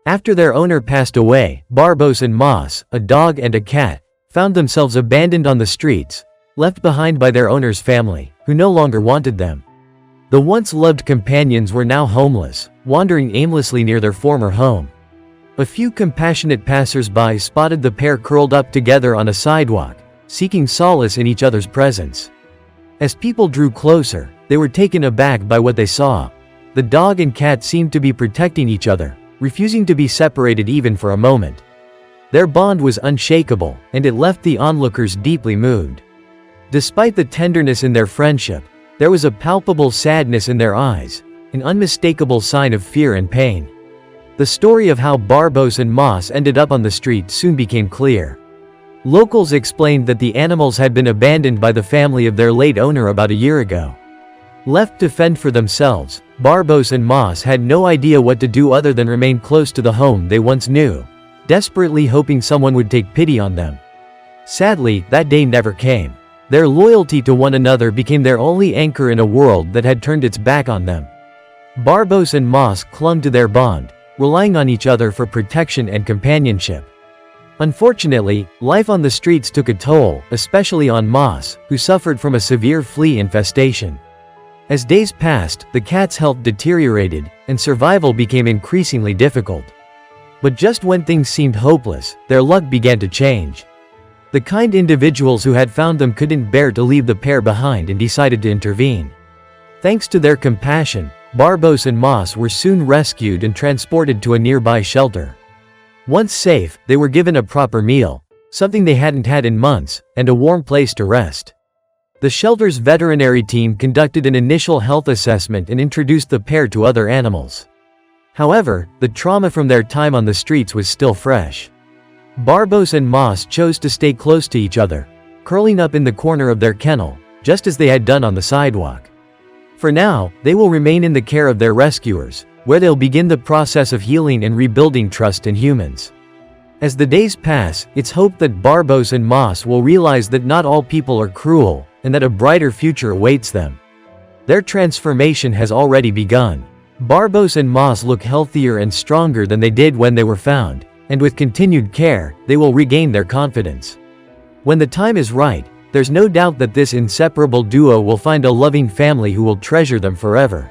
After their owner passed away, Barbos and Moss, a dog and a cat, found themselves abandoned on the streets, left behind by their owner's family, who no longer wanted them. The once loved companions were now homeless, wandering aimlessly near their former home. A few compassionate passers-by spotted the pair curled up together on a sidewalk, seeking solace in each other's presence. As people drew closer, they were taken aback by what they saw. The dog and cat seemed to be protecting each other, refusing to be separated even for a moment. Their bond was unshakable, and it left the onlookers deeply moved. Despite the tenderness in their friendship, there was a palpable sadness in their eyes, an unmistakable sign of fear and pain. The story of how Barbos and Moss ended up on the street soon became clear. Locals explained that the animals had been abandoned by the family of their late owner about a year ago. Left to fend for themselves, Barbos and Moss had no idea what to do other than remain close to the home they once knew, desperately hoping someone would take pity on them. Sadly, that day never came. Their loyalty to one another became their only anchor in a world that had turned its back on them. Barbos and Moss clung to their bond, relying on each other for protection and companionship. Unfortunately, life on the streets took a toll, especially on Moss, who suffered from a severe flea infestation. As days passed, the cat's health deteriorated, and survival became increasingly difficult. But just when things seemed hopeless, their luck began to change. The kind individuals who had found them couldn't bear to leave the pair behind and decided to intervene. Thanks to their compassion, Barbos and Moss were soon rescued and transported to a nearby shelter. Once safe, they were given a proper meal, something they hadn't had in months, and a warm place to rest. The shelter's veterinary team conducted an initial health assessment and introduced the pair to other animals. However, the trauma from their time on the streets was still fresh. Barbos and Moss chose to stay close to each other, curling up in the corner of their kennel, just as they had done on the sidewalk. For now, they will remain in the care of their rescuers, where they'll begin the process of healing and rebuilding trust in humans. As the days pass, it's hoped that Barbos and Moss will realize that not all people are cruel, and that a brighter future awaits them. Their transformation has already begun. Barbos and Moss look healthier and stronger than they did when they were found, and with continued care, they will regain their confidence. When the time is right, there's no doubt that this inseparable duo will find a loving family who will treasure them forever.